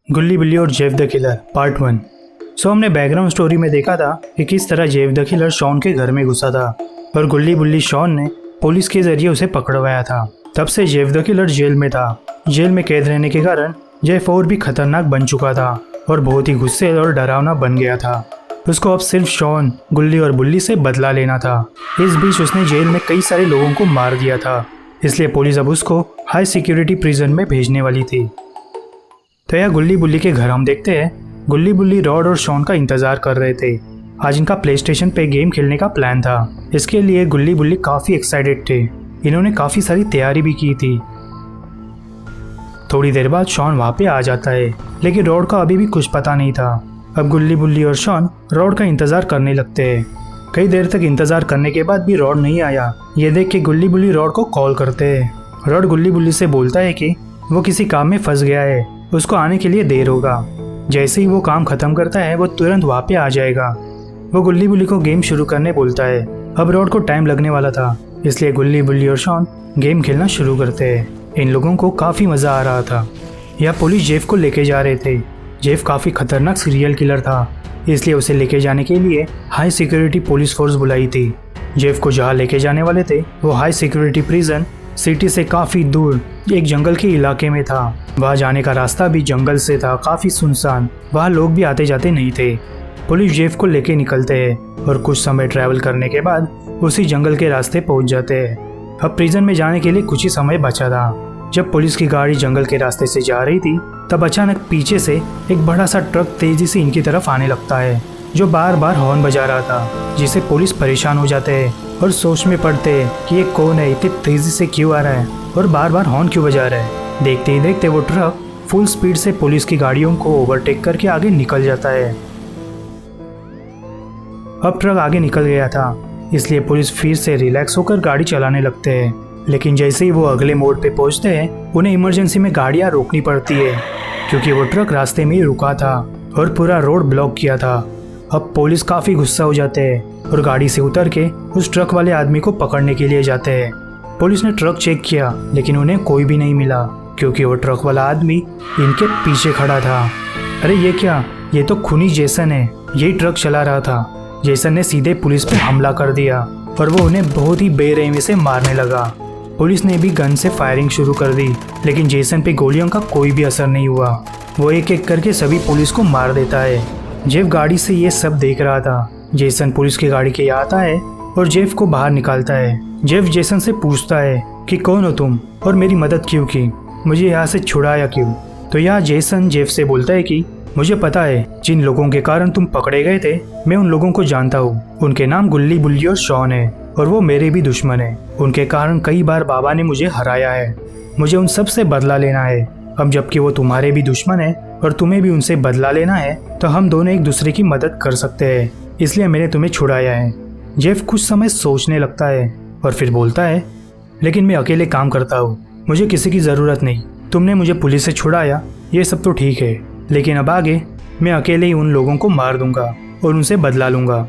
गुल्ली बिल्ली और जेफ द किलर पार्ट 1। हमने बैकग्राउंड स्टोरी में देखा था कि किस तरह जेफ द किलर शॉन के घर में घुसा था और गुल्ली बिल्ली शॉन ने पुलिस के जरिए उसे पकड़वाया था। तब से जेफ द किलर जेल में था। जेल में कैद रहने के कारण जेफ और भी खतरनाक बन चुका था और बहुत ही गुस्से और डरावना बन गया था। उसको अब सिर्फ शॉन, गुल्ली और बुल्ली से बदला लेना था। इस बीच उसने जेल में कई सारे लोगों को मार दिया था, इसलिए पुलिस अब उसको हाई सिक्योरिटी प्रिजन में भेजने वाली थी। तो यह गुल्ली बुल्ली के घर हम देखते हैं। गुल्ली बुल्ली रॉड और शॉन का इंतजार कर रहे थे। आज इनका प्ले स्टेशन पे गेम खेलने का प्लान था। इसके लिए गुल्ली बुल्ली काफ़ी एक्साइटेड थे। इन्होंने काफ़ी सारी तैयारी भी की थी। थोड़ी देर बाद शॉन वहाँ पे आ जाता है, लेकिन रॉड का अभी भी कुछ पता नहीं था। अब गुल्ली बुल्ली और शॉन रॉड का इंतज़ार करने लगते हैं। कई देर तक इंतज़ार करने के बाद भी रॉड नहीं आया। ये देख के गुल्ली बुल्ली रॉड को कॉल करते हैं। रॉड गुल्ली बुल्ली से बोलता है कि वो किसी काम में फंस गया है, उसको आने के लिए देर होगा। जैसे ही वो काम ख़त्म करता है वो तुरंत वहाँ पे आ जाएगा। वो गुल्ली बुल्ली को गेम शुरू करने बोलता है। अब रॉड को टाइम लगने वाला था, इसलिए गुल्ली बुल्ली और शॉन गेम खेलना शुरू करते हैं। इन लोगों को काफ़ी मज़ा आ रहा था। यह पुलिस जेफ को लेके जा रहे थे। जेफ काफ़ी खतरनाक सीरियल किलर था, इसलिए उसे लेके जाने के लिए हाई सिक्योरिटी पुलिस फोर्स बुलाई थी। जेफ को जहाँ लेके जाने वाले थे वो हाई सिक्योरिटी प्रिजन सिटी से काफ़ी दूर एक जंगल के इलाके में था। वहाँ जाने का रास्ता भी जंगल से था, काफ़ी सुनसान। वहाँ लोग भी आते जाते नहीं थे। पुलिस जेफ को लेके निकलते हैं और कुछ समय ट्रैवल करने के बाद उसी जंगल के रास्ते पहुँच जाते हैं। अब प्रिजन में जाने के लिए कुछ ही समय बचा था। जब पुलिस की गाड़ी जंगल के रास्ते से जा रही थी तब अचानक पीछे से एक बड़ा सा ट्रक तेजी से इनकी तरफ आने लगता है, जो बार बार हॉर्न बजा रहा था, जिससे पुलिस परेशान हो जाते हैं और सोच में पड़ते हैं कि ये कौन है, इतनी तेजी से क्यों आ रहा है और बार बार हॉर्न क्यों बजा रहा है। देखते ही देखते वो ट्रक फुल स्पीड से पुलिस की गाड़ियों को ओवरटेक करके आगे निकल जाता है। अब ट्रक आगे निकल गया था, इसलिए पुलिस फिर से रिलैक्स होकर गाड़ी चलाने लगते हैं। लेकिन जैसे ही वो अगले मोड़ पे पहुंचते हैं उन्हें इमरजेंसी में गाड़ियां रोकनी पड़ती है, क्योंकि वो ट्रक रास्ते में ही रुका था और पूरा रोड ब्लॉक किया था। अब पुलिस काफ़ी गुस्सा हो जाते हैं और गाड़ी से उतर के उस ट्रक वाले आदमी को पकड़ने के लिए जाते हैं। पुलिस ने ट्रक चेक किया, लेकिन उन्हें कोई भी नहीं मिला, क्योंकि वो ट्रक वाला आदमी इनके पीछे खड़ा था। अरे ये क्या, ये तो खूनी जेसन है, यही ट्रक चला रहा था। जेसन ने सीधे पुलिस पे हमला कर दिया और वो उन्हें बहुत ही बेरहमी से मारने लगा। पुलिस ने भी गन से फायरिंग शुरू कर दी, लेकिन जेसन पे गोलियों का कोई भी असर नहीं हुआ। वो एक एक करके सभी पुलिस को मार देता है। जेफ गाड़ी से ये सब देख रहा था। जेसन पुलिस की गाड़ी के आता है और जेफ को बाहर निकालता है। जेफ जेसन से पूछता है कि कौन हो तुम और मेरी मदद क्यों की, मुझे यहाँ से छुड़ाया क्यों। तो यहाँ जेसन जेफ से बोलता है कि मुझे पता है जिन लोगों के कारण तुम पकड़े गए थे, मैं उन लोगों को जानता हूँ। उनके नाम गुल्ली बुल्ली और शॉन है और वो मेरे भी दुश्मन है। उनके कारण कई बार बाबा ने मुझे हराया है। मुझे उन सब से बदला लेना है। अब जबकि वो तुम्हारे भी दुश्मन है और तुम्हें भी उनसे बदला लेना है, तो हम दोनों एक दूसरे की मदद कर सकते हैं, इसलिए मैंने तुम्हें छुड़ाया है। जेफ कुछ समय सोचने लगता है और फिर बोलता है, लेकिन मैं अकेले काम करता हूँ, मुझे किसी की ज़रूरत नहीं। तुमने मुझे पुलिस से छुड़ाया, ये सब तो ठीक है, लेकिन अब आगे मैं अकेले ही उन लोगों को मार दूंगा और उनसे बदला लूंगा।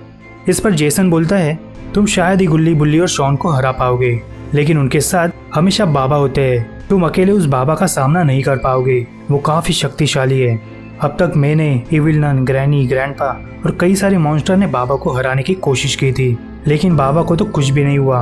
इस पर जेसन बोलता है, तुम शायद ही गुल्ली बुल्ली और शॉन को हरा पाओगे, लेकिन उनके साथ हमेशा बाबा होते हैं। तुम अकेले उस बाबा का सामना नहीं कर पाओगे, वो काफ़ी शक्तिशाली है। अब तक मैंने, इविल नन, ग्रैनी, ग्रैंडपा और कई सारे मॉन्स्टर ने बाबा को हराने की कोशिश की थी, लेकिन बाबा को तो कुछ भी नहीं हुआ,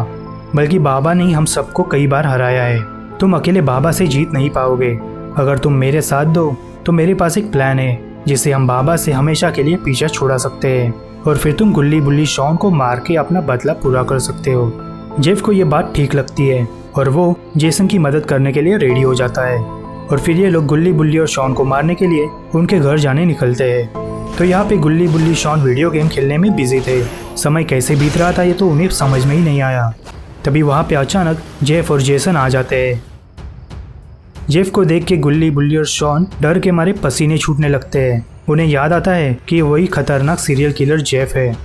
बल्कि बाबा ने ही हम सबको कई बार हराया है। तुम अकेले बाबा से जीत नहीं पाओगे। अगर तुम मेरे साथ दो तो मेरे पास एक प्लान है, जिससे हम बाबा से हमेशा के लिए पीछा छुड़ा सकते हैं और फिर तुम गुल्ली बुल्ली शॉन को मार के अपना बदला पूरा कर सकते हो। जेफ को ये बात ठीक लगती है और वो जेसन की मदद करने के लिए रेडी हो जाता है और फिर ये लोग गुल्ली बुल्ली और शॉन को मारने के लिए उनके घर जाने निकलते हैं। तो यहाँ पे गुल्ली बुल्ली शॉन वीडियो गेम खेलने में बिजी थे। समय कैसे बीत रहा था ये तो उन्हें समझ में ही नहीं आया। तभी वहाँ पे अचानक जेफ और जेसन आ जाते हैं। जेफ को देख के गुल्ली बुल्ली और शॉन डर के मारे पसीने छूटने लगते हैं। उन्हें याद आता है कि वही खतरनाक सीरियल किलर जेफ है।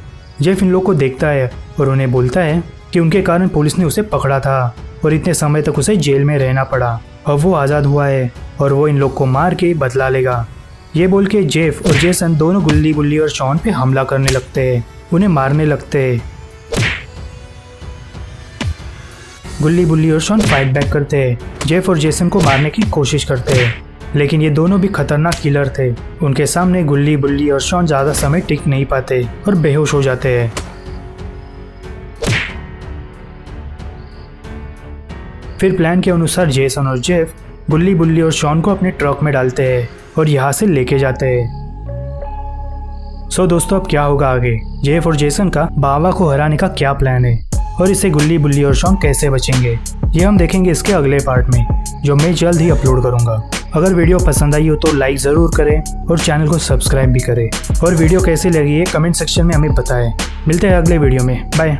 जेफ इन लोग को देखता है और उन्हें बोलता है कि उनके कारण पुलिस ने उसे पकड़ा था और इतने समय तक उसे जेल में रहना पड़ा। अब वो आज़ाद हुआ है और वो इन लोग को मार के बदला लेगा। ये बोल के जेफ और जेसन दोनों गुल्ली बुल्ली और शॉन पे हमला करने लगते हैं, उन्हें मारने लगते हैं। गुल्ली बुल्ली और शॉन फाइट बैक करते हैं, जेफ और जेसन को मारने की कोशिश करते हैं। लेकिन ये दोनों भी खतरनाक किलर थे। उनके सामने गुल्ली, बुल्ली और शॉन ज़्यादा समय टिक नहीं पाते और बेहोश हो जाते हैं। फिर प्लान के अनुसार जेसन और जेफ गुल्ली, बुल्ली और शॉन को अपने ट्रक में डालते हैं और यहाँ से लेके जाते हैं। सो दोस्तों, अब क्या होगा आगे? जेफ और जेसन का बाबा को हराने का क्या प्लान है और इससे गुल्ली, बुल्ली और शॉन कैसे बचेंगे, ये हम देखेंगे इसके अगले पार्ट में, जो मैं जल्द ही अपलोड करूंगा। अगर वीडियो पसंद आई हो तो लाइक ज़रूर करें और चैनल को सब्सक्राइब भी करें। और वीडियो कैसी लगी है कमेंट सेक्शन में हमें बताएं। मिलते हैं अगले वीडियो में। बाय।